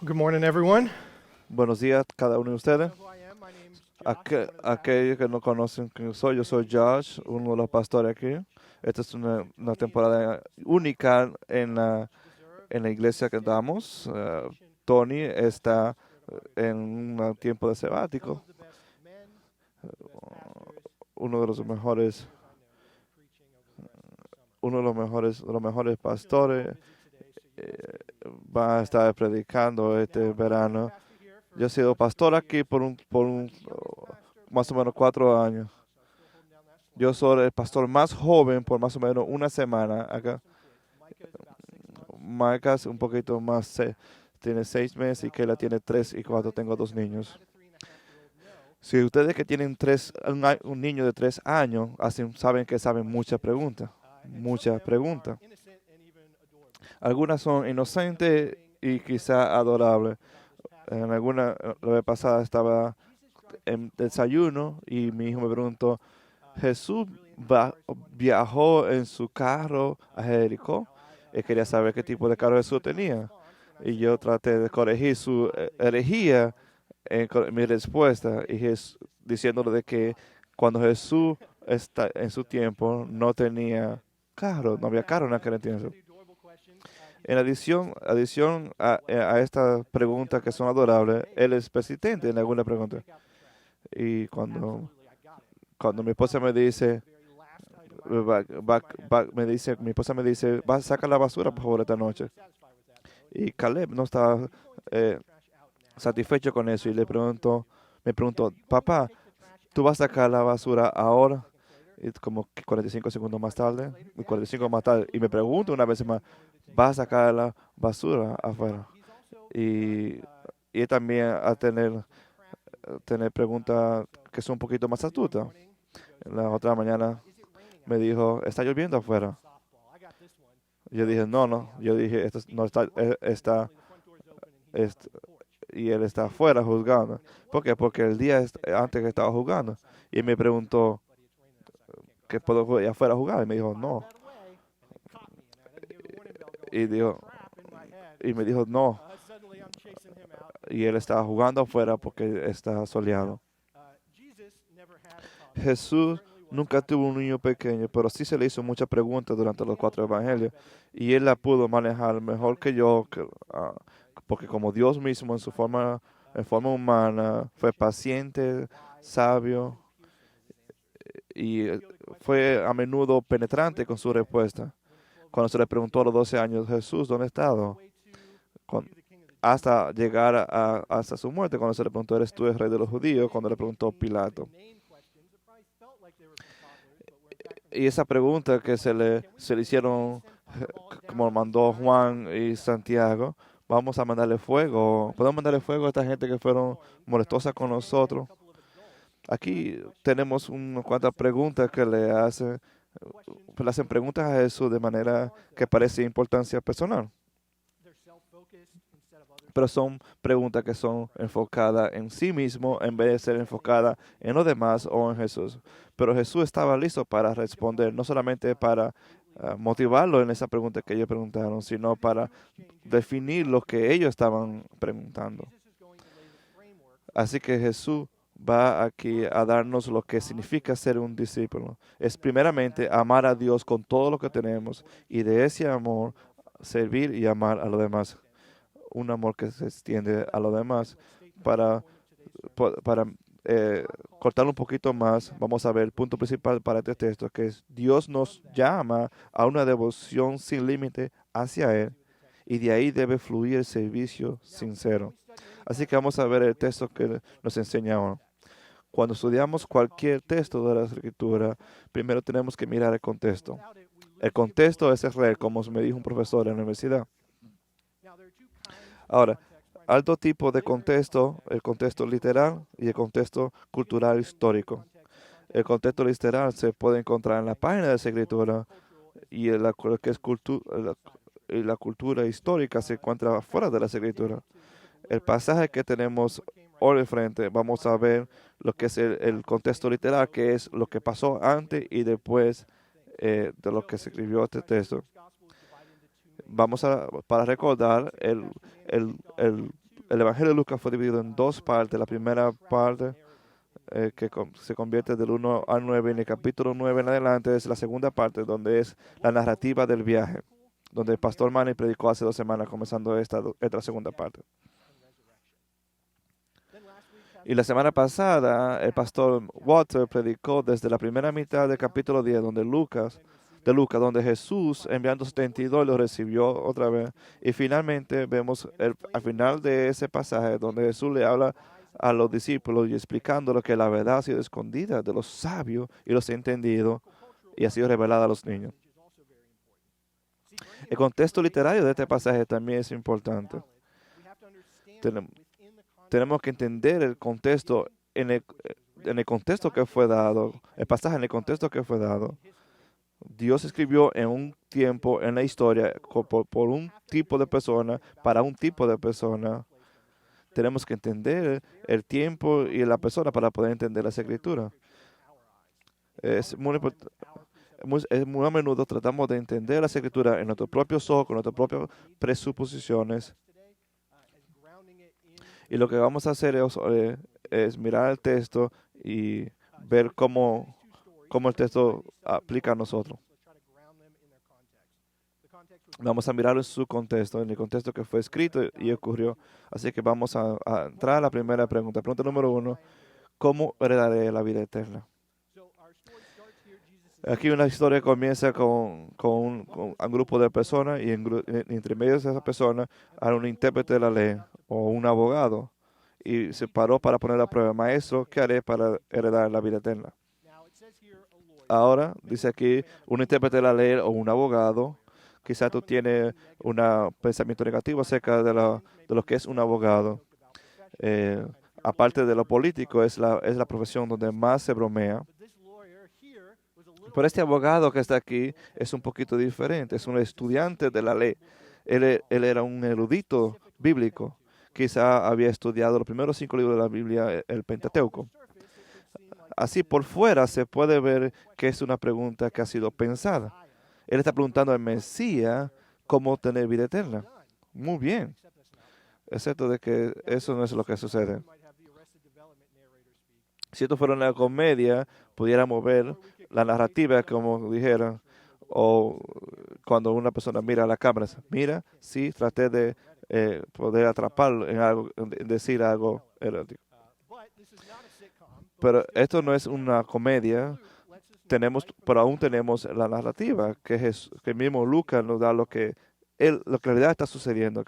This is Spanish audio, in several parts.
Good morning, everyone. Buenos días cada uno de ustedes. Aquellos que no conocen quién soy, yo soy Josh, uno de los pastores aquí. Esta es una temporada única en la iglesia que damos. Tony está en un tiempo de sabático. Uno de los mejores, uno de los mejores pastores eh, va a estar predicando este verano. Yo he sido pastor aquí más o menos 4 años. Yo soy el pastor más joven por más o menos una semana acá. Marcas un poquito más, tiene 6 meses y Kayla tiene 3 y 4. Tengo 2 niños. Si ustedes que tienen un niño de 3 años, saben muchas preguntas. Muchas preguntas. Algunas son inocentes y quizá adorables. La vez pasada estaba en desayuno y mi hijo me preguntó, Jesús viajó en su carro a Jericó. Él quería saber qué tipo de carro Jesús tenía. Y yo traté de corregir su herejía en mi respuesta diciéndole de que cuando Jesús está en su tiempo no tenía carro, no había carro en aquel entonces. En adición a estas preguntas que son adorables, él es persistente en alguna pregunta. Y cuando mi esposa me dice, mi esposa me dice, va a sacar la basura, por favor, esta noche. Y Caleb no estaba eh, satisfecho con eso y me preguntó, papá, ¿tú vas a sacar la basura ahora? Y como que 45 segundos más tarde, y 45 más tarde, y me pregunto una vez más, ¿vas a sacar la basura afuera? Y, y él también tener preguntas que son un poquito más astutas. La otra mañana me dijo, ¿está lloviendo afuera? Yo dije, no, no. Yo dije, esto no está, est- y él está afuera juzgando. ¿Por qué? Porque el día antes que estaba jugando. Y me preguntó, ¿qué puedo ir afuera a jugar? Y me dijo, no. Y, dijo, y me dijo, no. Y él estaba jugando afuera porque está soleado. Jesús nunca tuvo un niño pequeño, pero sí se le hizo muchas preguntas durante los 4 evangelios. Y él la pudo manejar mejor que yo, porque como Dios mismo en forma humana, fue paciente, sabio y fue a menudo penetrante con su respuesta. Cuando se le preguntó a los 12 años, Jesús, ¿dónde has estado? Con- Hasta llegar hasta su muerte, cuando se le preguntó, ¿eres tú el rey de los judíos? Cuando le preguntó Pilato. Y esa pregunta que se le hicieron, como mandó Juan y Santiago, vamos a mandarle fuego. Podemos mandarle fuego a esta gente que fueron molestosas con nosotros. Aquí tenemos unas cuantas preguntas que le hacen preguntas a Jesús de manera que parece importancia personal. Pero son preguntas que son enfocadas en sí mismo en vez de ser enfocadas en los demás o en Jesús. Pero Jesús estaba listo para responder, no solamente para motivarlo en esa pregunta que ellos preguntaron, sino para definir lo que ellos estaban preguntando. Así que Jesús va aquí a darnos lo que significa ser un discípulo. Es primeramente amar a Dios con todo lo que tenemos y de ese amor servir y amar a los demás. Un amor que se extiende a los demás. Para, para cortar un poquito más, vamos a ver el punto principal para este texto, que es Dios nos llama a una devoción sin límite hacia Él y de ahí debe fluir el servicio sincero. Así que vamos a ver el texto que nos enseña ahora. Cuando estudiamos cualquier texto de la Escritura, primero tenemos que mirar el contexto. El contexto es el rey, como me dijo un profesor en la universidad. Ahora, alto tipo de contexto, el contexto literal y el contexto cultural histórico. El contexto literal se puede encontrar en la página de esa escritura y lo que es la cultura histórica se encuentra fuera de la escritura. El pasaje que tenemos hoy de frente, vamos a ver lo que es el contexto literal, que es lo que pasó antes y después de lo que se escribió este texto. Para recordar, el Evangelio de Lucas fue dividido en dos partes. La primera parte se convierte del 1 al 9. En el capítulo 9 en adelante es la segunda parte, donde es la narrativa del viaje, donde el pastor Manny predicó hace 2 semanas, comenzando esta segunda parte. Y la semana pasada, el pastor Walter predicó desde la primera mitad del capítulo 10, de Lucas, donde Jesús, enviando 72, lo recibió otra vez. Y finalmente vemos al final de ese pasaje, donde Jesús le habla a los discípulos y explicando que la verdad ha sido escondida de los sabios y los entendidos y ha sido revelada a los niños. El contexto literario de este pasaje también es importante. Tenemos que entender el contexto en el contexto que fue dado, el pasaje en el contexto que fue dado. Dios escribió en un tiempo, en la historia, por un tipo de persona, para un tipo de persona. Tenemos que entender el tiempo y la persona para poder entender las escrituras. Muy a menudo tratamos de entender las escrituras en nuestros propios ojos, con nuestras propias presuposiciones. Y lo que vamos a hacer es mirar el texto y ver cómo el texto aplica a nosotros. Vamos a mirarlo en su contexto, en el contexto que fue escrito y ocurrió. Así que vamos a entrar a la primera pregunta. Pregunta número 1. ¿Cómo heredaré la vida eterna? Aquí una historia comienza con un grupo de personas y entre medio de esas personas hay un intérprete de la ley o un abogado y se paró para poner a prueba. Maestro, ¿qué haré para heredar la vida eterna? Ahora, dice aquí, un intérprete de la ley o un abogado. Quizás tú tienes un pensamiento negativo acerca de lo que es un abogado. Aparte de lo político, es la profesión donde más se bromea. Pero este abogado que está aquí es un poquito diferente. Es un estudiante de la ley. Él era un erudito bíblico. Quizá había estudiado los primeros 5 libros de la Biblia, el Pentateuco. Así por fuera se puede ver que es una pregunta que ha sido pensada. Él está preguntando al Mesías cómo tener vida eterna. Muy bien. Excepto de que eso no es lo que sucede. Si esto fuera una comedia, pudiéramos ver la narrativa, como dijeron, o cuando una persona mira a la cámara, mira, sí, traté de poder atraparlo en algo, en decir algo erótico. Pero esto no es una comedia, pero aún tenemos la narrativa, que que mismo Lucas nos da lo que en realidad está sucediendo,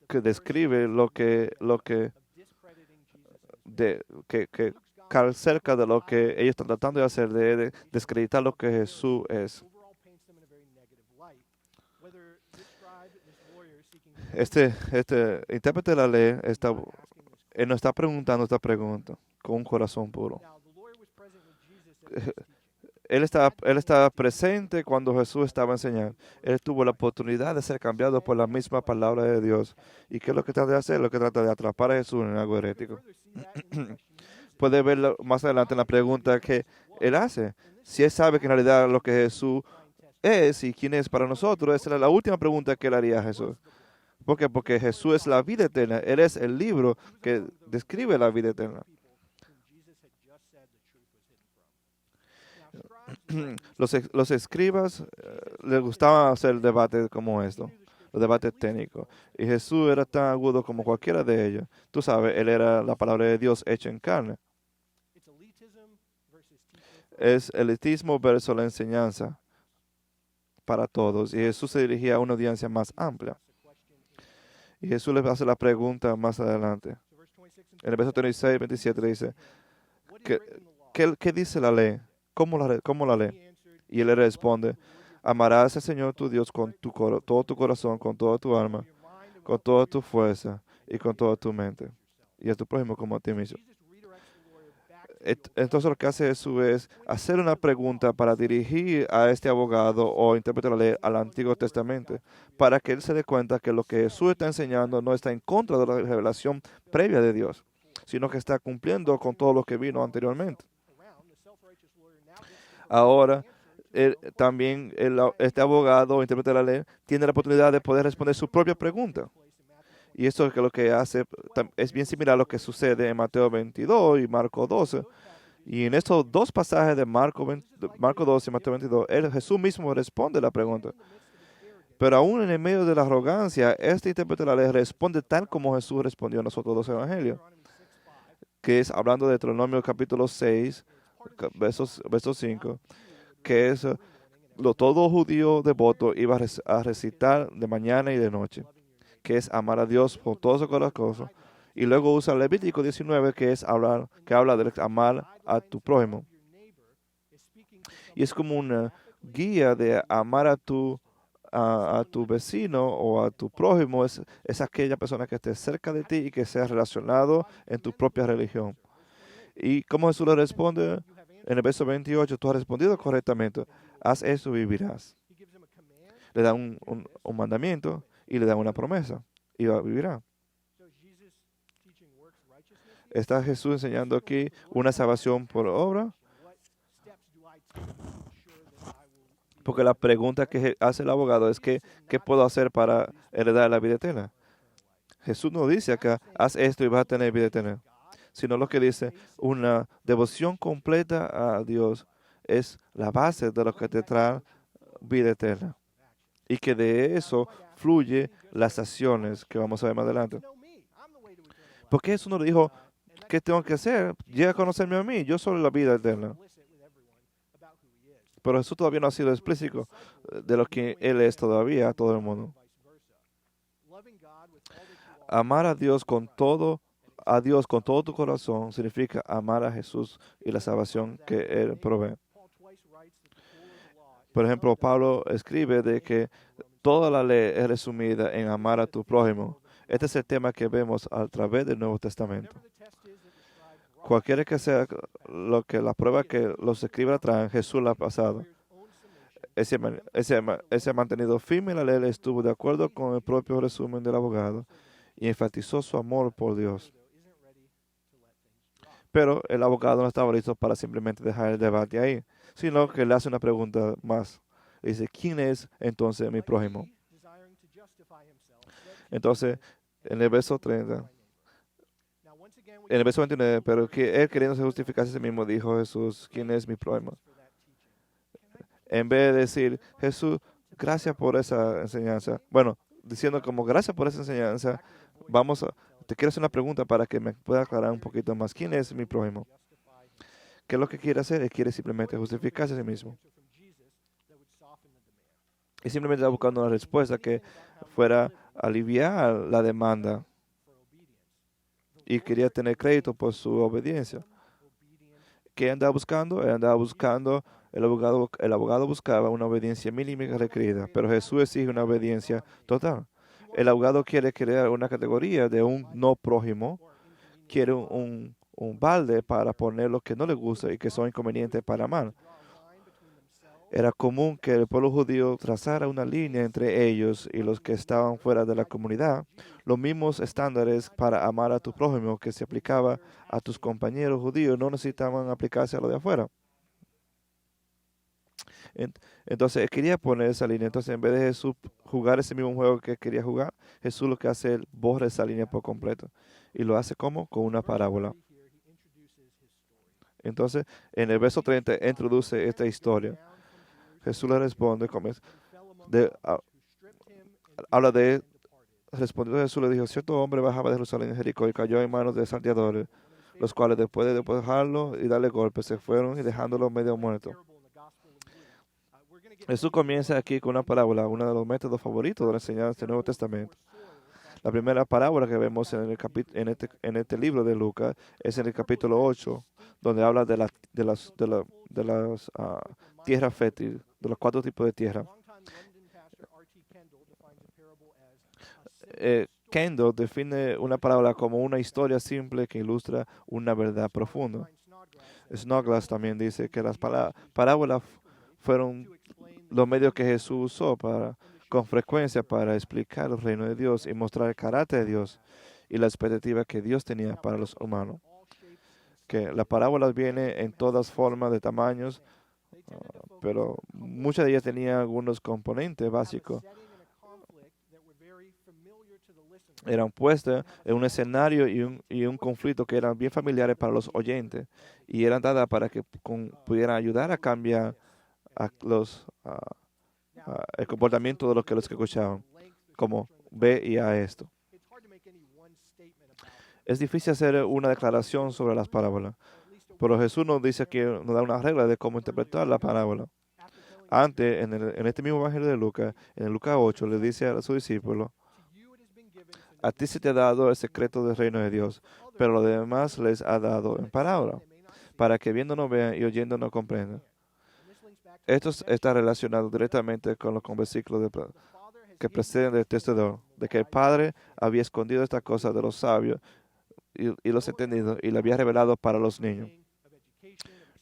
que describe lo que cerca de lo que ellos están tratando de hacer, de desacreditar lo que Jesús es. Este intérprete de la ley él nos está preguntando esta pregunta con un corazón puro. Él estaba presente cuando Jesús estaba enseñando. Él tuvo la oportunidad de ser cambiado por la misma palabra de Dios. ¿Y qué es lo que trata de hacer? Lo que trata de atrapar a Jesús en algo herético. Puede verlo más adelante en la pregunta que él hace. Si él sabe que en realidad lo que Jesús es y quién es para nosotros, esa era la última pregunta que él haría a Jesús. ¿Por qué? Porque Jesús es la vida eterna. Él es el libro que describe la vida eterna. Los escribas les gustaba hacer debates como esto, los debates técnicos. Y Jesús era tan agudo como cualquiera de ellos. Tú sabes, él era la palabra de Dios hecha en carne. Es elitismo versus la enseñanza para todos. Y Jesús se dirigía a una audiencia más amplia. Y Jesús les hace la pregunta más adelante. En el verso 36 y 27 le dice, ¿qué dice la ley? ¿Cómo la ley? Y él le responde, amarás al Señor tu Dios con todo tu corazón, con toda tu alma, con toda tu fuerza y con toda tu mente. Y a tu prójimo como a ti mismo. Entonces lo que hace Jesús es hacer una pregunta para dirigir a este abogado o intérprete de la ley al Antiguo Testamento, para que él se dé cuenta que lo que Jesús está enseñando no está en contra de la revelación previa de Dios, sino que está cumpliendo con todo lo que vino anteriormente. Ahora, este abogado o intérprete de la ley tiene la oportunidad de poder responder su propia pregunta. Y esto es lo que hace, es bien similar a lo que sucede en Mateo 22 y Marco 12. Y en estos dos pasajes de Marco 12 y Mateo 22, Jesús mismo responde la pregunta. Pero aún en el medio de la arrogancia, este intérprete de la ley responde tal como Jesús respondió a nosotros los evangelios, que es hablando de Deuteronomio capítulo 6, versos 5, que es todo judío devoto iba a recitar de mañana y de noche, que es amar a Dios por todo su corazón. Y luego usa Levítico 19, que habla de amar a tu prójimo. Y es como una guía de amar a tu vecino o a tu prójimo. Es aquella persona que esté cerca de ti y que sea relacionado en tu propia religión. Y como Jesús le responde en el verso 28, tú has respondido correctamente. Haz eso y vivirás. Le da un mandamiento y le da una promesa. Y vivirá. ¿Está Jesús enseñando aquí una salvación por obra? Porque la pregunta que hace el abogado es que, ¿qué puedo hacer para heredar la vida eterna? Jesús no dice acá, haz esto y vas a tener vida eterna. Sino lo que dice, una devoción completa a Dios es la base de lo que te trae vida eterna. Y que de eso fluye las acciones que vamos a ver más adelante. Porque Jesús no le dijo, ¿qué tengo que hacer? Llega a conocerme a mí, yo soy la vida eterna. Pero Jesús todavía no ha sido explícito de lo que Él es todavía a todo el mundo. Amar a Dios con todo tu corazón significa amar a Jesús y la salvación que Él provee. Por ejemplo, Pablo escribe de que toda la ley es resumida en amar a tu prójimo. Este es el tema que vemos a través del Nuevo Testamento. Cualquiera que sea la prueba que los escribas traen, Jesús la ha pasado. Ese mantenido firme en la ley estuvo de acuerdo con el propio resumen del abogado y enfatizó su amor por Dios. Pero el abogado no estaba listo para simplemente dejar el debate ahí, sino que le hace una pregunta más. Le dice, ¿quién es entonces mi prójimo? Entonces, en el verso 30, en el verso 29, pero que él queriéndose justificarse a sí mismo, dijo Jesús, ¿quién es mi prójimo? En vez de decir, Jesús, gracias por esa enseñanza. Bueno, diciendo como gracias por esa enseñanza, te quiero hacer una pregunta para que me pueda aclarar un poquito más. ¿Quién es mi prójimo? ¿Qué es lo que quiere hacer? Él quiere simplemente justificarse a sí mismo. Y simplemente está buscando una respuesta que fuera aliviar la demanda. Y quería tener crédito por su obediencia. ¿Qué andaba buscando? Él andaba buscando, el abogado buscaba una obediencia mínima y requerida, pero Jesús exige una obediencia total. El abogado quiere crear una categoría de un no prójimo, quiere un balde para poner lo que no le gusta y que son inconvenientes para amar. Era común que el pueblo judío trazara una línea entre ellos y los que estaban fuera de la comunidad, los mismos estándares para amar a tu prójimo que se aplicaba a tus compañeros judíos no necesitaban aplicarse a lo de afuera. Entonces, él quería poner esa línea. Entonces, en vez de Jesús jugar ese mismo juego que quería jugar, Jesús lo que hace es borra esa línea por completo. ¿Y lo hace como? Con una parábola. Entonces, en el verso 30, introduce esta historia. Jesús le responde, habla de, respondiendo Jesús le dijo, cierto hombre bajaba de Jerusalén en Jericó y cayó en manos de salteadores, los cuales después de despojarlo y darle golpes, se fueron y dejándolo medio muerto. Jesús comienza aquí con una parábola, uno de los métodos favoritos de la enseñanza del Nuevo Testamento. La primera parábola que vemos en este libro de Lucas es en el capítulo 8, donde habla de las tierras fértiles, de los 4 tipos de tierra. Kendall define una parábola como una historia simple que ilustra una verdad profunda. Snodgrass también dice que las parábolas fueron los medios que Jesús usó con frecuencia para explicar el reino de Dios y mostrar el carácter de Dios y la expectativa que Dios tenía para los humanos. Que las parábolas vienen en todas formas de tamaños, pero muchas de ellas tenían algunos componentes básicos. eran puestas en un escenario y un conflicto que eran bien familiares para los oyentes y eran dadas para que pudieran ayudar a cambiar el comportamiento de los que escuchaban, como ve y a esto. Es difícil hacer una declaración sobre las parábolas, pero Jesús nos dice que nos da una regla de cómo interpretar la parábola. Antes, en este mismo evangelio de Lucas, en el Lucas 8, le dice a sus discípulos: a ti se te ha dado el secreto del reino de Dios, pero lo demás les ha dado en parábola, para que viendo no vean y oyendo no comprendan. Esto está relacionado directamente con versículos que preceden del texto de que el Padre había escondido esta cosa de los sabios y los entendidos y la había revelado para los niños.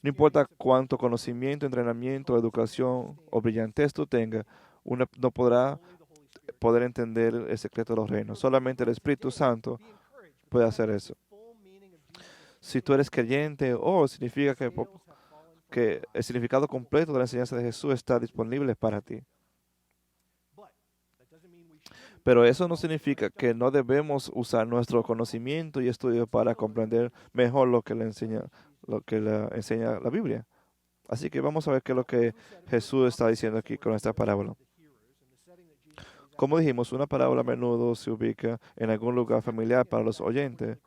No importa cuánto conocimiento, entrenamiento, educación o brillantez tú tengas, uno no podrá poder entender el secreto de los reinos. Solamente el Espíritu Santo puede hacer eso. Si tú eres creyente, significa que el significado completo de la enseñanza de Jesús está disponible para ti. Pero eso no significa que no debemos usar nuestro conocimiento y estudio para comprender mejor lo que le enseña la Biblia. Así que vamos a ver qué es lo que Jesús está diciendo aquí con esta parábola. Como dijimos, una parábola a menudo se ubica en algún lugar familiar para los oyentes.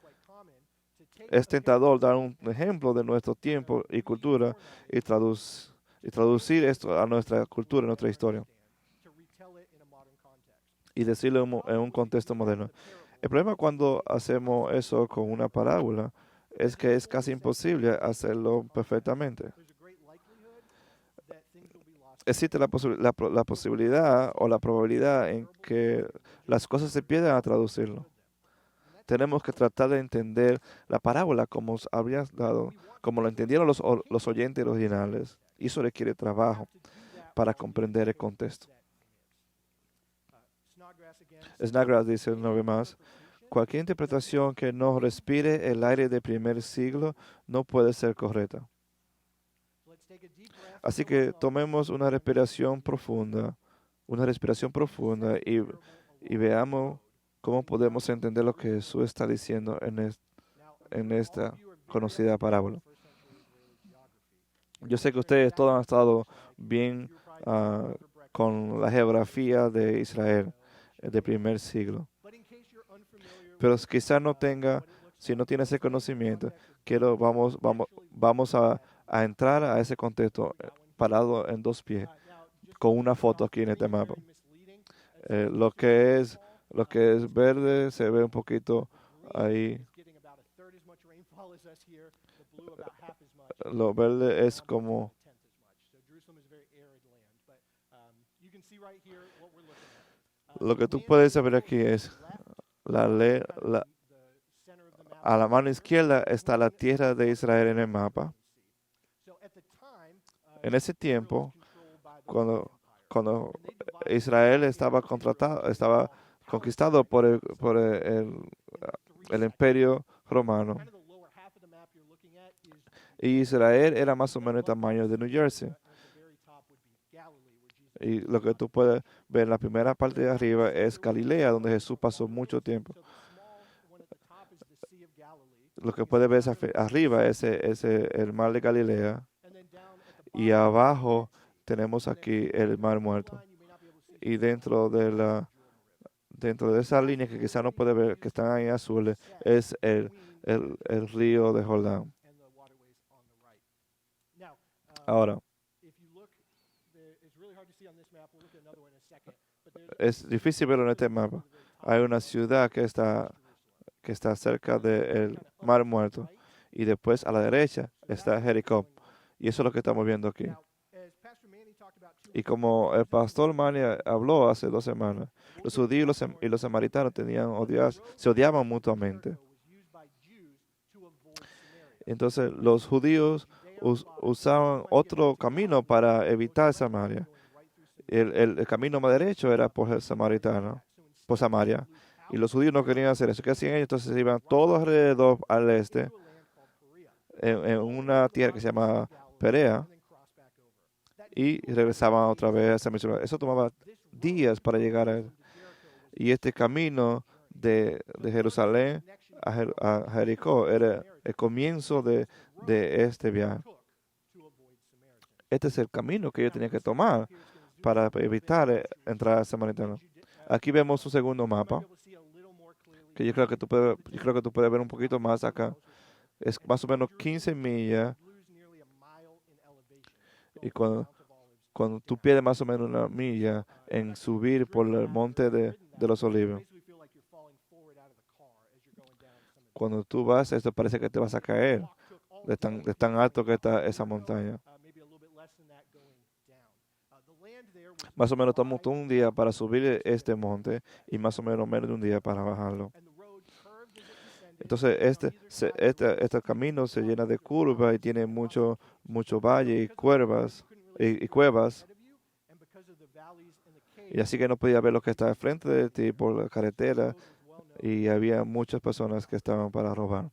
Es tentador dar un ejemplo de nuestro tiempo y cultura y traducir esto a nuestra cultura, a nuestra historia, y decirlo en un contexto moderno. El problema cuando hacemos eso con una parábola es que es casi imposible hacerlo perfectamente. Existe la posibilidad o la probabilidad en que las cosas se pierdan a traducirlo. Tenemos que tratar de entender la parábola como habrías dado, como lo entendieron los oyentes originales. Y eso requiere trabajo para comprender el contexto. Snodgrass dice una vez más: cualquier interpretación que no respire el aire del primer siglo no puede ser correcta. Así que tomemos una respiración profunda y veamos cómo podemos entender lo que Jesús está diciendo en esta conocida parábola. Yo sé que ustedes todos han estado bien con la geografía de Israel del primer siglo. Pero quizás si no tiene ese conocimiento, vamos a entrar a ese contexto parado en dos pies, con una foto aquí en este mapa. Lo que es verde se ve un poquito ahí. Lo verde es como lo que tú puedes saber aquí es a la mano izquierda está la tierra de Israel en el mapa. En ese tiempo, cuando Israel estaba conquistado por el imperio romano, y Israel era más o menos el tamaño de New Jersey. Y lo que tú puedes ver en la primera parte de arriba es Galilea, donde Jesús pasó mucho tiempo. Lo que puedes ver arriba es el mar de Galilea. Y abajo tenemos aquí el mar muerto. Y dentro de esa línea que quizás no puede ver, que están ahí azules, es el río de Jordán. Ahora, es difícil verlo en este mapa. Hay una ciudad que está cerca del Mar Muerto y después a la derecha está Jericó. Y eso es lo que estamos viendo aquí. Y como el pastor Manny habló hace 2 semanas, los judíos y los samaritanos se odiaban mutuamente. Entonces los judíos usaban otro camino para evitar Samaria. El camino más derecho era por Samaria. Y los judíos no querían hacer eso. ¿Qué hacían ellos? Entonces se iban todos alrededor al este, en una tierra que se llama Perea, y regresaban otra vez a esa misión. Eso tomaba días para llegar a él. Y este camino de Jerusalén a Jericó. Era el comienzo de este viaje. Este es el camino que yo tenía que tomar para evitar entrar a Samaritano. Aquí vemos un segundo mapa, que yo creo que tú puedes ver un poquito más acá. Es más o menos 15 millas, y cuando tú pierdes más o menos una milla en subir por el monte de los Olivos, cuando tú vas, esto parece que te vas a caer de tan alto que está esa montaña. Más o menos toma un día para subir este monte y más o menos de un día para bajarlo. Entonces, este camino se llena de curvas y tiene mucho valle y y cuevas. Y así que no podía ver lo que está al frente de ti por la carretera, y había muchas personas que estaban para robar.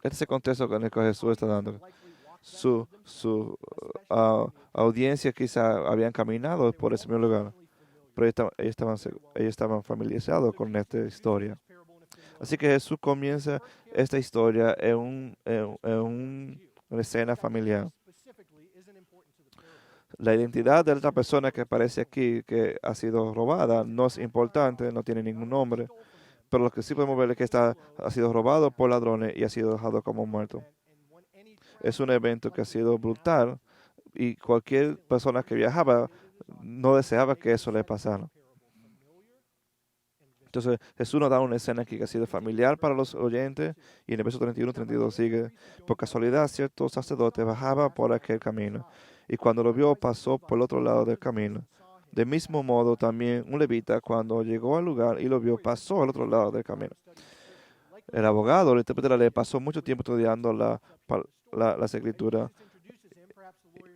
Este es el contexto en el que Jesús está dando. Su audiencia quizá habían caminado por ese mismo lugar, pero ellos estaban familiarizados con esta historia. Así que Jesús comienza esta historia una escena familiar. La identidad de esta persona que aparece aquí, que ha sido robada, no es importante, no tiene ningún nombre, pero lo que sí podemos ver es que ha sido robado por ladrones y ha sido dejado como muerto. Es un evento que ha sido brutal y cualquier persona que viajaba no deseaba que eso le pasara. Entonces Jesús nos da una escena aquí que ha sido familiar para los oyentes, y en el verso 31 32 sigue: por casualidad cierto sacerdote bajaba por aquel camino, y cuando lo vio pasó por el otro lado del camino. De mismo modo también un levita, cuando llegó al lugar y lo vio, pasó al otro lado del camino. El abogado, el intérprete de la ley, pasó mucho tiempo estudiando las escrituras,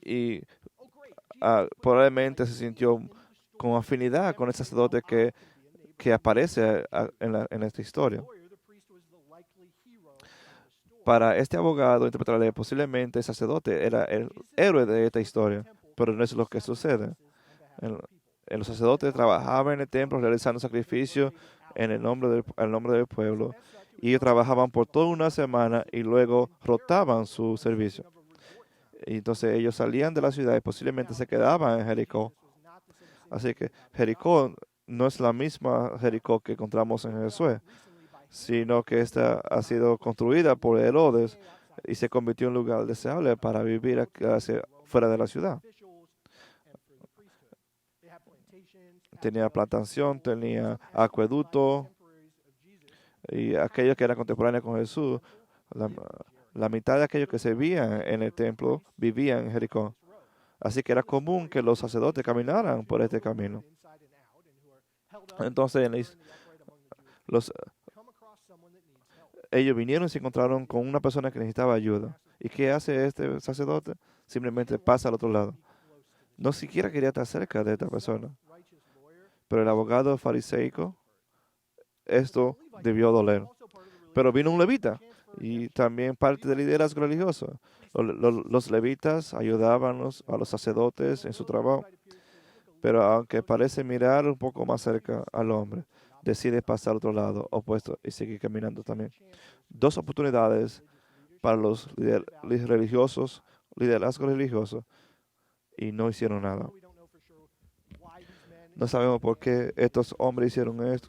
y probablemente se sintió con afinidad con el sacerdote que aparece en esta historia. Para este abogado, intérprete de la ley, posiblemente el sacerdote era el héroe de esta historia, pero no es lo que sucede. El- Los sacerdotes trabajaban en el templo realizando sacrificios en el nombre del pueblo, y ellos trabajaban por toda una semana y luego rotaban su servicio. Y entonces ellos salían de la ciudad y posiblemente se quedaban en Jericó. Así que Jericó no es la misma Jericó que encontramos en Josué, sino que esta ha sido construida por Herodes y se convirtió en un lugar deseable para vivir fuera de la ciudad. Tenía plantación, tenía acueducto, y aquellos que eran contemporáneos con Jesús, la, la mitad de aquellos que se veían en el templo vivían en Jericó. Así que era común que los sacerdotes caminaran por este camino. Entonces, los, ellos vinieron y se encontraron con una persona que necesitaba ayuda. ¿Y qué hace este sacerdote? Simplemente pasa al otro lado. No siquiera quería estar cerca de esta persona. Pero el abogado fariseico, esto debió doler. Pero vino un levita y también parte del liderazgo religioso. Los levitas ayudaban a los sacerdotes en su trabajo, pero aunque parece mirar un poco más cerca al hombre, decide pasar al otro lado opuesto y seguir caminando también. Dos oportunidades para los liderazgo religioso, y no hicieron nada. No sabemos por qué estos hombres hicieron esto.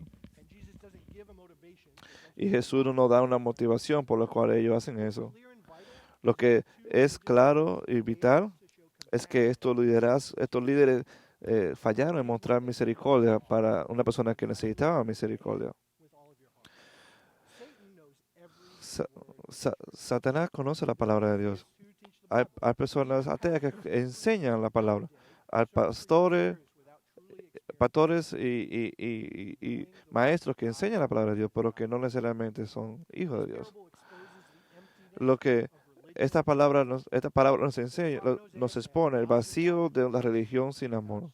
Y Jesús no nos da una motivación por la cual ellos hacen eso. Lo que es claro y vital es que estos líderes fallaron en mostrar misericordia para una persona que necesitaba misericordia. Satanás conoce la palabra de Dios. Hay personas ateas que enseñan la palabra. Hay pastores y maestros que enseñan la palabra de Dios, pero que no necesariamente son hijos de Dios. Lo que esta palabra nos enseña, nos expone el vacío de la religión sin amor.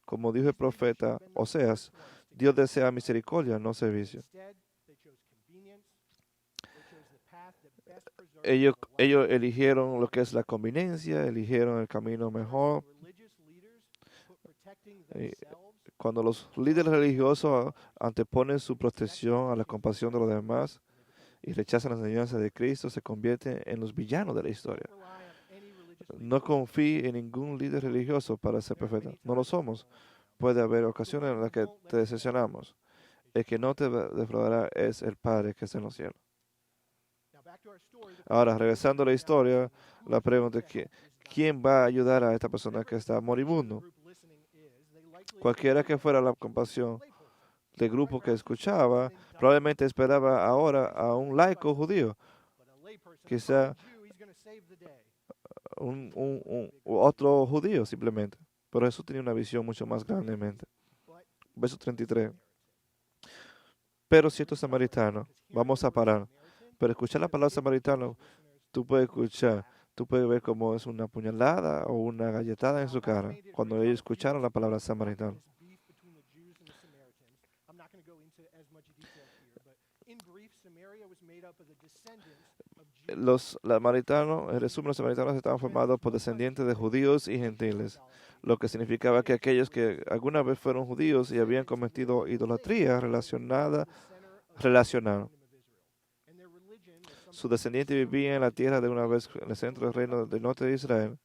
Como dijo el profeta Oseas, Dios desea misericordia, no servicio. Ellos eligieron lo que es la conveniencia, eligieron el camino mejor, Cuando los líderes religiosos anteponen su protección a la compasión de los demás y rechazan las enseñanzas de Cristo, se convierten en los villanos de la historia. No confíe en ningún líder religioso para ser perfecto. No lo somos. Puede haber ocasiones en las que te decepcionamos. El que no te defraudará es el Padre que está en los cielos. Ahora, regresando a la historia, la pregunta es ¿quién va a ayudar a esta persona que está moribundo? Cualquiera que fuera la compasión del grupo que escuchaba, probablemente esperaba ahora a un laico judío, quizá otro judío simplemente. Pero Jesús tenía una visión mucho más grande en mente. Verso 33. Pero cierto samaritano, vamos a parar. Pero escuchar la palabra samaritano, tú puedes escuchar, tú puedes ver cómo es una puñalada o una galletada en su cara cuando ellos escucharon la palabra samaritano. Los samaritanos, en resumen, los samaritanos estaban formados por descendientes de judíos y gentiles, lo que significaba que aquellos que alguna vez fueron judíos y habían cometido idolatría relacionada. Su descendiente vivía en la tierra de una vez en el centro del reino del norte de Israel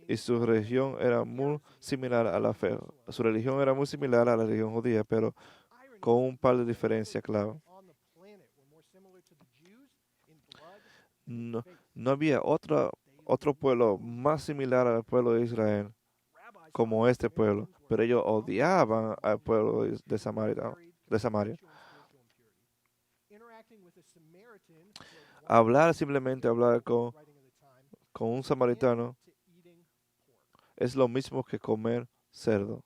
y su religión era muy similar a la fe. Su religión era muy similar a la religión judía, pero con un par de diferencias clave. No, no había otro pueblo más similar al pueblo de Israel como este pueblo, pero ellos odiaban al pueblo de Samaria. Simplemente hablar con un samaritano es lo mismo que comer cerdo.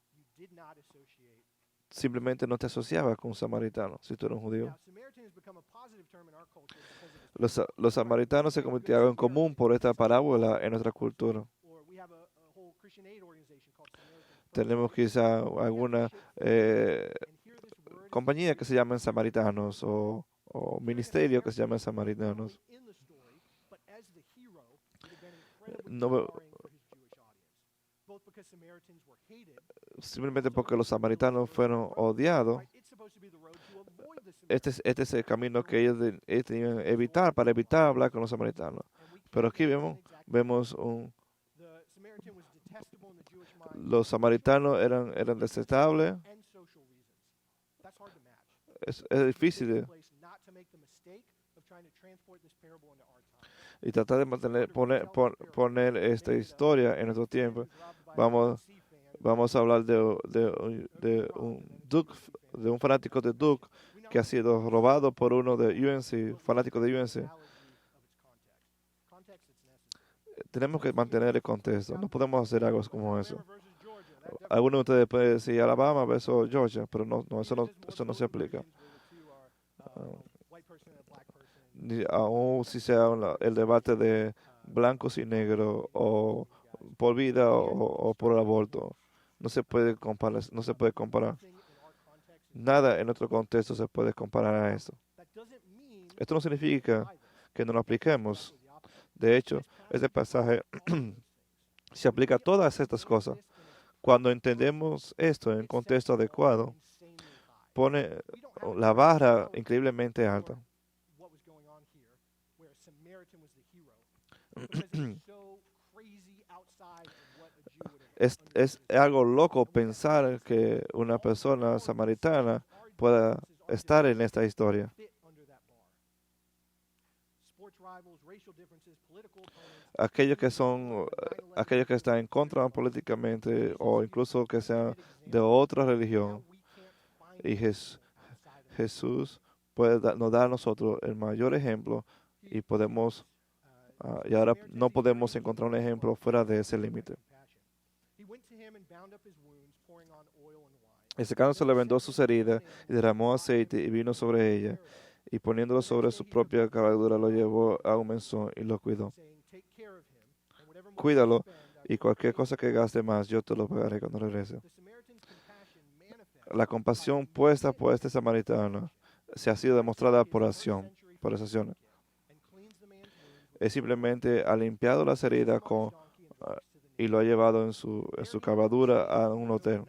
Simplemente no te asociabas con un samaritano si tú eres un judío. Los samaritanos se convirtieron en común por esta parábola en nuestra cultura. Tenemos quizá alguna compañía que se llaman samaritanos o ministerio que se llaman samaritanos. No, simplemente porque los samaritanos fueron odiados. Este es el camino que ellos tenían que evitar para evitar hablar con los samaritanos. Pero aquí vemos los samaritanos eran detestables. Es difícil y tratar de poner esta historia en nuestro tiempo. Vamos a hablar de un fanático de Duke que ha sido robado por uno de UNC, fanático de UNC. Tenemos que mantener el contexto. No podemos hacer algo como eso. Algunos de ustedes pueden decir Alabama versus Georgia, pero eso no se aplica. Aún si sea el debate de blancos y negros o por vida o por el aborto, no se puede comparar. Nada en nuestro contexto se puede comparar a eso. Esto no significa que no lo apliquemos. De hecho, este pasaje se aplica a todas estas cosas. Cuando entendemos esto en un contexto adecuado, pone la barra increíblemente alta. Es algo loco pensar que una persona samaritana pueda estar en esta historia. Aquellos que están en contra políticamente o incluso que sean de otra religión. Y Jesús puede nos da a nosotros el mayor ejemplo y y ahora no podemos encontrar un ejemplo fuera de ese límite. Secándose le vendó sus heridas y derramó aceite y vino sobre ella, y poniéndolo sobre su propia cabalgadura lo llevó a un mesón y lo cuidó. Cuídalo, y cualquier cosa que gaste más, yo te lo pagaré cuando regrese. La compasión puesta por este samaritano se ha sido demostrada por esas acciones. Él simplemente ha limpiado las heridas y lo ha llevado en su cabalgadura a un hotel.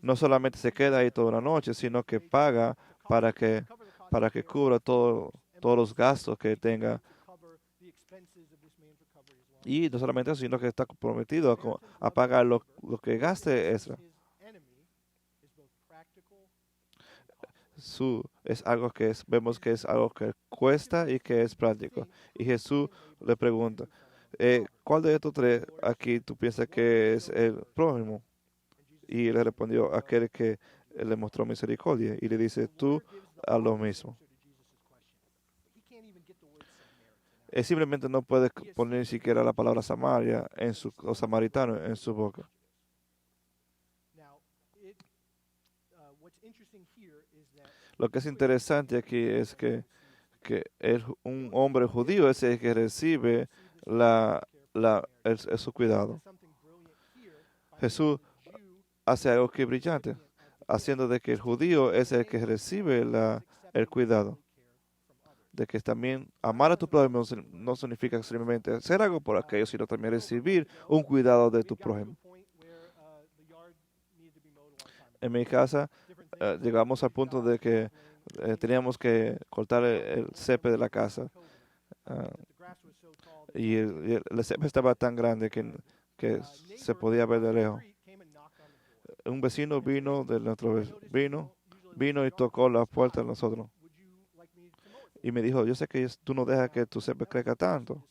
no solamente se queda ahí toda la noche, sino que paga para que, para que cubra todos los gastos que tenga. Y no solamente eso, sino que está comprometido a pagar lo que gaste Ezra. Es algo que vemos que es algo que cuesta y que es práctico. Y Jesús le pregunta, ¿cuál de estos tres aquí tú piensas que es el prójimo? Y él le respondió, aquel que le mostró misericordia. Y le dice, tú a lo mismo. Él simplemente no puede poner ni siquiera la palabra Samaria o samaritano en su boca. Lo que es interesante aquí es que un hombre judío es el que recibe su cuidado. Jesús hace algo que es brillante, haciendo de que el judío es el que recibe el cuidado. De que también amar a tu prójimo no significa simplemente hacer algo por aquello, sino también recibir un cuidado de tu prójimo. En mi casa llegamos al punto de que teníamos que cortar el césped de la casa. ah, el césped estaba tan grande que se podía ver de lejos. Un vecino vino y tocó la puerta de nosotros. Y me dijo, yo sé que tú no dejas que tu césped crezca tanto.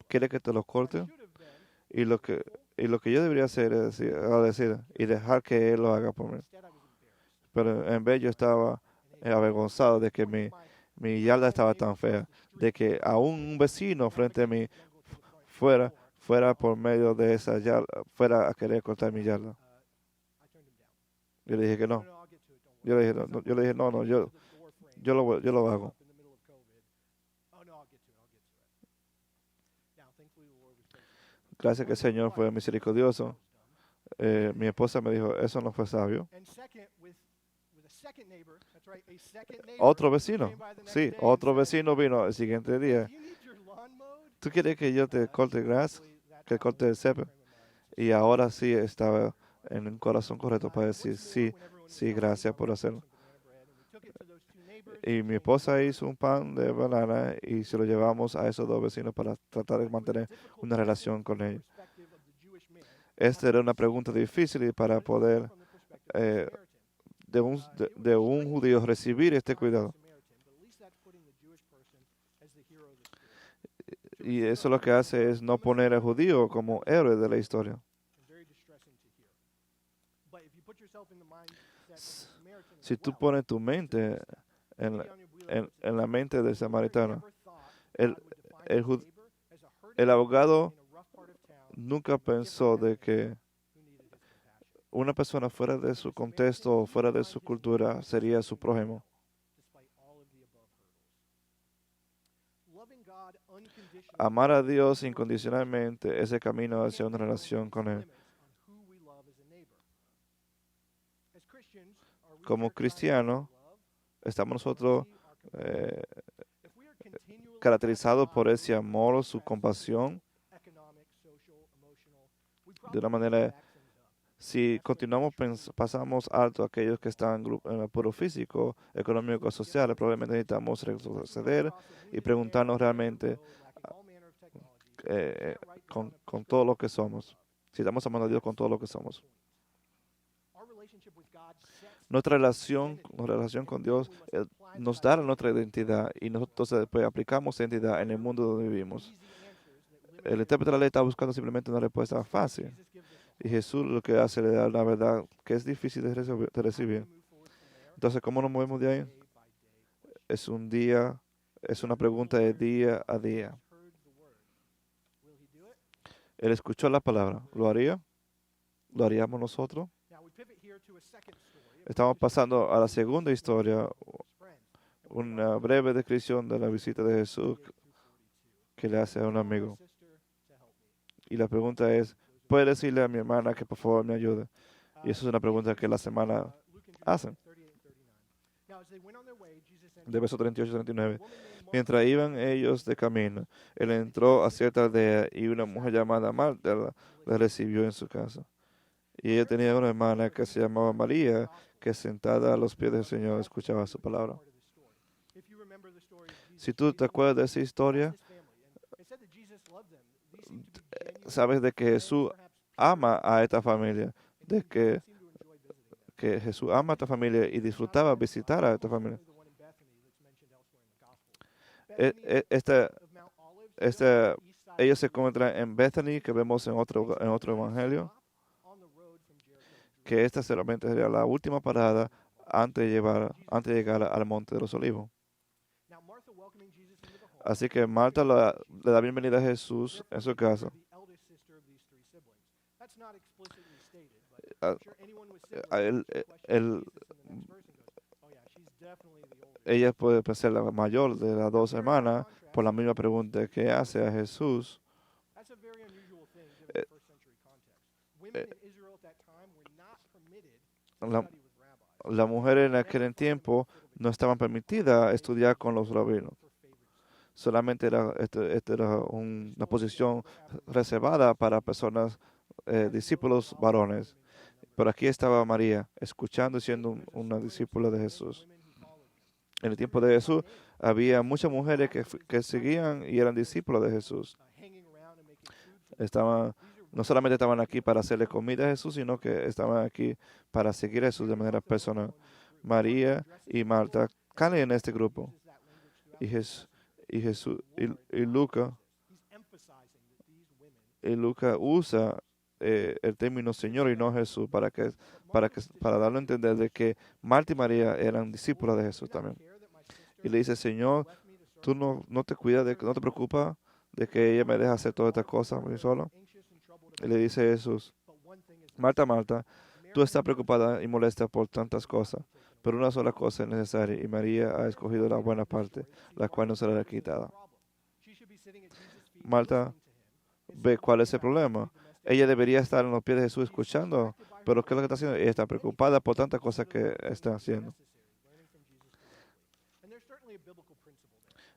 ¿Quieres que te lo corte? Y lo que, y lo que yo debería hacer es agradecer y dejar que él lo haga por mí. Pero en vez yo estaba avergonzado de que mi yarda estaba tan fea, de que aún un vecino frente a mí fuera por medio de esa yarda, fuera a querer cortar mi yarda. Yo le dije que no. Yo le dije, no, yo lo hago. Gracias que el Señor fue misericordioso. Mi esposa me dijo, eso no fue sabio. Otro vecino, sí, otro vecino vino el siguiente día. ¿Tú quieres que yo te corte el gras, que corte el césped? Y ahora sí estaba en un corazón correcto para decir sí, sí, gracias por hacerlo. Y mi esposa hizo un pan de banana y se lo llevamos a esos dos vecinos para tratar de mantener una relación con ellos. Esta era una pregunta difícil y para poder eh, de un judío recibir este cuidado. Y eso lo que hace es no poner al judío como héroe de la historia. Si tú pones tu mente en la mente del samaritano, el, el, ju- el abogado nunca pensó de que una persona fuera de su contexto o fuera de su cultura sería su prójimo. Amar a Dios incondicionalmente es el camino hacia una relación con Él. Como cristianos, estamos nosotros eh, caracterizados por ese amor, su compasión, de una manera. Si continuamos, pasamos alto a aquellos que están en el apuro físico, económico, social, probablemente necesitamos retroceder y preguntarnos realmente con todo lo que somos. Si estamos amando a Dios con todo lo que somos. Nuestra relación con Dios nos da nuestra identidad y nosotros después aplicamos esa identidad en el mundo donde vivimos. El intérprete de la ley está buscando simplemente una respuesta fácil. Y Jesús lo que hace le da la verdad que es difícil de recibir. Entonces, ¿cómo nos movemos de ahí? Es una pregunta de día a día. Él escuchó la palabra. ¿Lo haría? ¿Lo haríamos nosotros? Estamos pasando a la segunda historia, una breve descripción de la visita de Jesús que le hace a un amigo. Y la pregunta es, ¿puede decirle a mi hermana que por favor me ayude? Y eso es una pregunta que la semana hacen. De verso 38 y 39. Mientras iban ellos de camino, él entró a cierta aldea y una mujer llamada Marta le recibió en su casa. Y ella tenía una hermana que se llamaba María, que sentada a los pies del Señor escuchaba su palabra. Si tú te acuerdas de esa historia, sabes de que Jesús ama a esta familia, de que Jesús ama a esta familia y disfrutaba visitar a esta familia. E- e- Esta, esta, ellos se encuentran en Bethany, que vemos en otro evangelio, que esta solamente sería la última parada antes de llegar al Monte de los Olivos. Así que Marta le da bienvenida a Jesús en su casa. A- a ella puede ser la mayor de las dos hermanas por la misma pregunta que hace a Jesús. Eh, eh, la, la mujer en aquel tiempo no estaban permitidas estudiar con los rabinos. Solamente esta era una posición reservada para personas, discípulos varones. Pero aquí estaba María, escuchando y siendo una discípula de Jesús. En el tiempo de Jesús había muchas mujeres que seguían y eran discípulos de Jesús. Estaban, no solamente estaban aquí para hacerle comida a Jesús, sino que estaban aquí para seguir a Jesús de manera personal. María y Marta caen en este grupo. Y, y Jesús y Lucas usa el término Señor y no Jesús para darle a entender de que Marta y María eran discípulos de Jesús también. Y le dice, Señor, tú no te cuidas, no te preocupas de que ella me deje hacer todas estas cosas muy solo. Y le dice Jesús, Marta, Marta, tú estás preocupada y molesta por tantas cosas, pero una sola cosa es necesaria y María ha escogido la buena parte, la cual no será quitada. Marta ve cuál es el problema. Ella debería estar en los pies de Jesús escuchando, pero ¿qué es lo que está haciendo? Ella está preocupada por tantas cosas que está haciendo.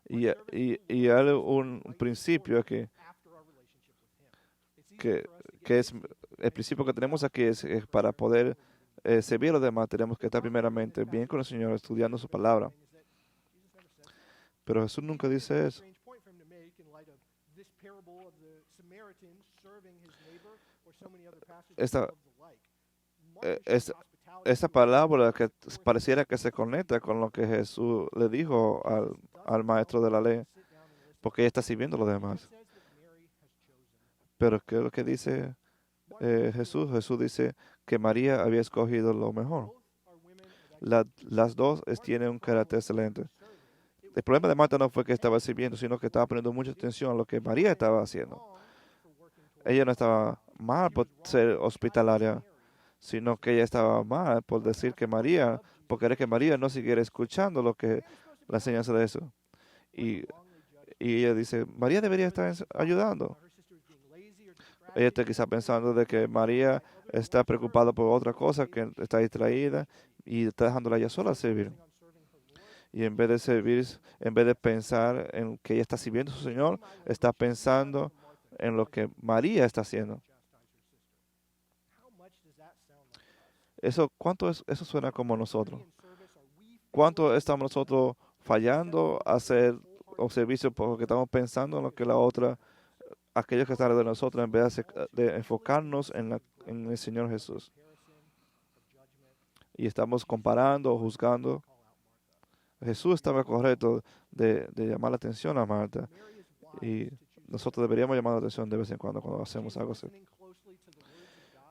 Y hay un principio aquí, que es el principio que tenemos aquí es para poder servir a los demás, tenemos que estar primeramente bien con el Señor, estudiando su palabra. Pero Jesús nunca dice eso. Esta, es, esta palabra que pareciera que se conecta con lo que Jesús le dijo al maestro de la ley, porque ella está sirviendo a los demás. Pero ¿qué es lo que dice Jesús? Jesús dice que María había escogido lo mejor. Las dos tienen un carácter excelente. El problema de Marta no fue que estaba sirviendo, sino que estaba poniendo mucha atención a lo que María estaba haciendo. Ella no estaba mal por ser hospitalaria, sino que ella estaba mal por decir que María, por querer que María no siguiera escuchando la enseñanza de eso. Y, y ella dice, María debería estar ayudando. Ella está quizá pensando de que María está preocupada por otra cosa, que está distraída y está dejándola ella sola servir. Y en vez de servir, en vez de pensar en que ella está sirviendo a su Señor, está pensando en lo que María está haciendo. Eso suena como nosotros. ¿Cuánto estamos nosotros fallando a hacer un servicio porque estamos pensando en lo que la otra, aquellos que están alrededor de nosotros, en vez de enfocarnos en el Señor Jesús? Y estamos comparando o juzgando. Jesús estaba correcto de llamar la atención a Marta. Y nosotros deberíamos llamar la atención de vez en cuando hacemos algo así.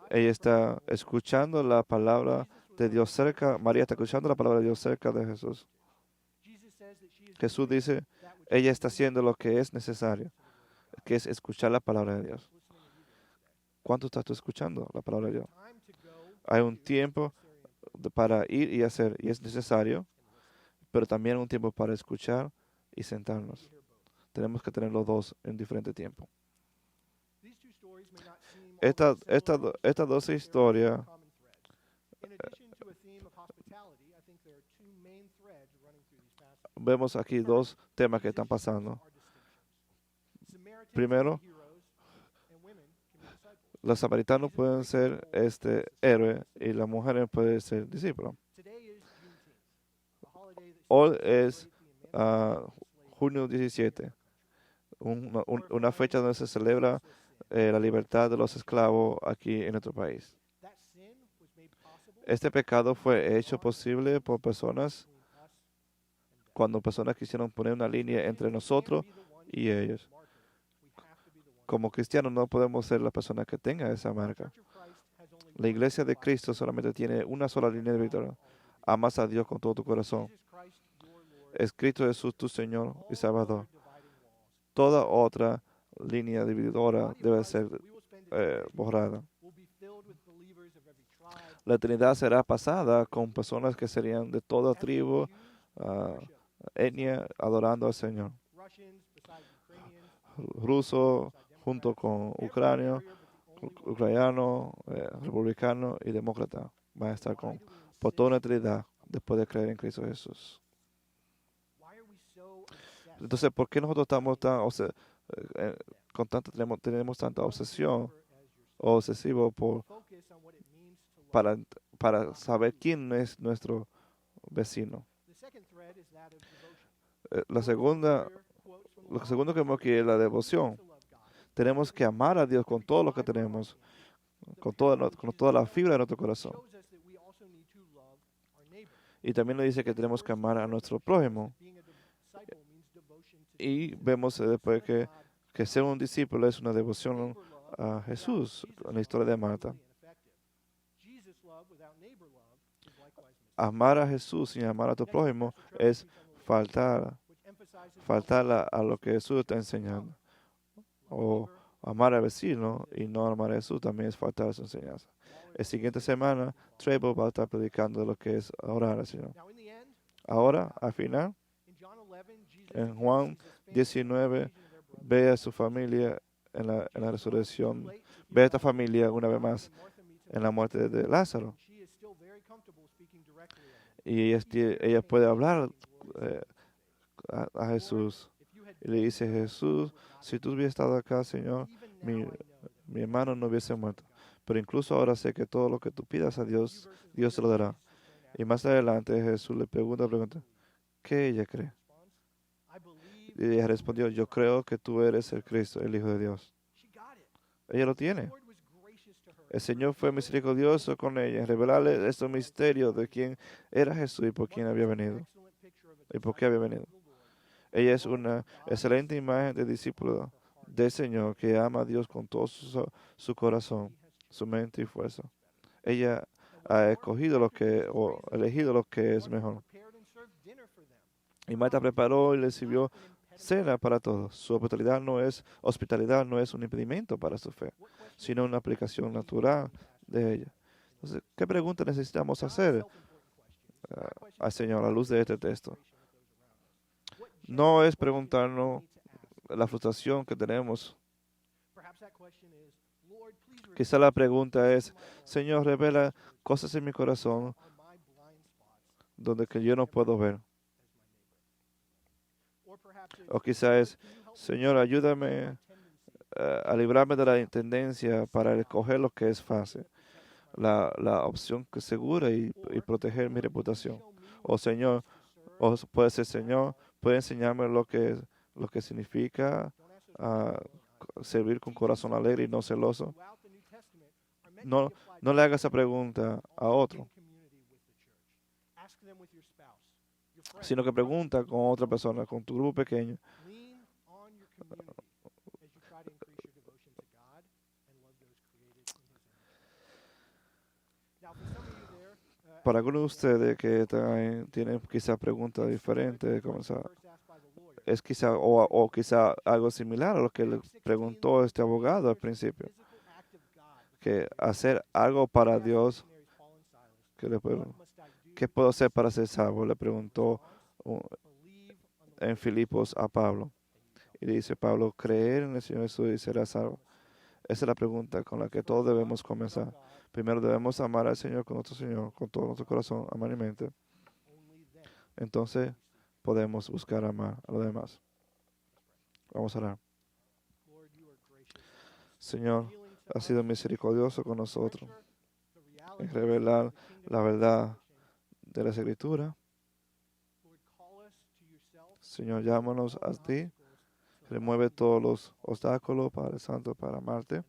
Ella está escuchando la palabra de Dios cerca. María está escuchando la palabra de Dios cerca de Jesús. Jesús dice, ella está haciendo lo que es necesario, que es escuchar la palabra de Dios. ¿Cuánto estás tú escuchando la palabra de Dios? Hay un tiempo para ir y hacer, y es necesario, pero también un tiempo para escuchar y sentarnos. Tenemos que tener los dos en diferente tiempo. Estas dos historias, vemos aquí dos temas que están pasando. Primero, Los samaritanos pueden ser héroe y las mujeres pueden ser discípulos. Hoy es ah, junio 17, una fecha donde se celebra la libertad de los esclavos aquí en nuestro país. Este pecado fue hecho posible por personas cuando personas quisieron poner una línea entre nosotros y ellos. Como cristianos no podemos ser las personas que tengan esa marca. La iglesia de Cristo solamente tiene una sola línea de victoria. Amas a Dios con todo tu corazón. Es Cristo Jesús tu Señor y Salvador. Toda otra línea divididora debe ser borrada. La eternidad será pasada con personas que serían de toda tribu, ah, etnia, adorando al Señor. Ruso junto con ucraniano, republicano y demócrata van a estar por toda una eternidad después de creer en Cristo Jesús. Entonces, ¿por qué nosotros estamos eh, tenemos tanta obsesión o obsesivo para, para saber quién es nuestro vecino? La segunda, lo segundo que vemos aquí es la devoción. Tenemos que amar a Dios con todo lo que tenemos, con toda la fibra de nuestro corazón. Y también nos dice que tenemos que amar a nuestro prójimo. Y vemos después que ser un discípulo es una devoción a Jesús, en la historia de Marta. Amar a Jesús sin amar a tu prójimo es faltar a lo que Jesús está enseñando. O amar al vecino y no amar a Jesús también es faltar a su enseñanza. La siguiente semana, Trevor va a estar predicando lo que es orar al Señor. Ahora, al final, en Juan 19, ve a su familia en la resurrección. Ve a esta familia una vez más en la muerte de Lázaro. Y ella puede hablar eh, a Jesús. Y le dice, Jesús, si tú hubieras estado acá, Señor, mi hermano no hubiese muerto. Pero incluso ahora sé que todo lo que tú pidas a Dios, Dios te lo dará. Y más adelante Jesús le pregunta, ¿qué ella cree? Y ella respondió, yo creo que tú eres el Cristo, el Hijo de Dios. Ella lo tiene. El Señor fue misericordioso con ella, en revelarle estos misterios de quién era Jesús y por quién había venido. Y por qué había venido. Ella es una excelente imagen de discípulo del Señor que ama a Dios con todo su corazón, su mente y fuerza. Ella ha elegido lo que es mejor. Y Marta preparó y le sirvió cena para todos. Su hospitalidad no es un impedimento para su fe, sino una aplicación natural de ella. Entonces, ¿qué pregunta necesitamos hacer al Señor a la luz de este texto? No es preguntarnos la frustración que tenemos. Quizá la pregunta es, Señor, revela cosas en mi corazón donde que yo no puedo ver. O quizá es, Señor, ayúdame a librarme de la tendencia para escoger lo que es fácil, la opción que es segura y proteger mi reputación. O Señor, o puede ser Señor, puede enseñarme lo que significa servir con corazón alegre y no celoso. No, no le haga esa pregunta a otro, sino que pregunta con otra persona, con tu grupo pequeño. Para algunos de ustedes que tienen quizá preguntas diferentes, es quizá o quizá algo similar a lo que le preguntó este abogado al principio, que hacer algo para Dios, ¿qué puedo hacer para ser salvo? Le preguntó en Filipos a Pablo. Y le dice Pablo, creer en el Señor Jesús y serás salvo. Esa es la pregunta con la que todos debemos comenzar. Primero debemos amar al Señor con nuestro Señor, con todo nuestro corazón, amar y mente. Entonces podemos buscar amar a los demás. Vamos a orar. Señor, has sido misericordioso con nosotros en revelar la verdad de la Escritura. Señor, llámanos a ti. Remueve todos los obstáculos, Padre Santo, para amarte.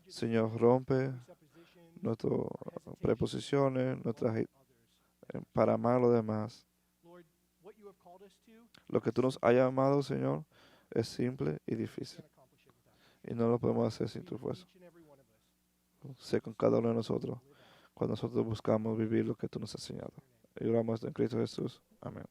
Señor, rompe nuestras preposiciones, para amar a los demás. Lo que tú nos has llamado, Señor, es simple y difícil. Y no lo podemos hacer sin tu fuerza. Sé con cada uno de nosotros cuando nosotros buscamos vivir lo que tú nos has enseñado. Y oramos en Cristo Jesús. Amén.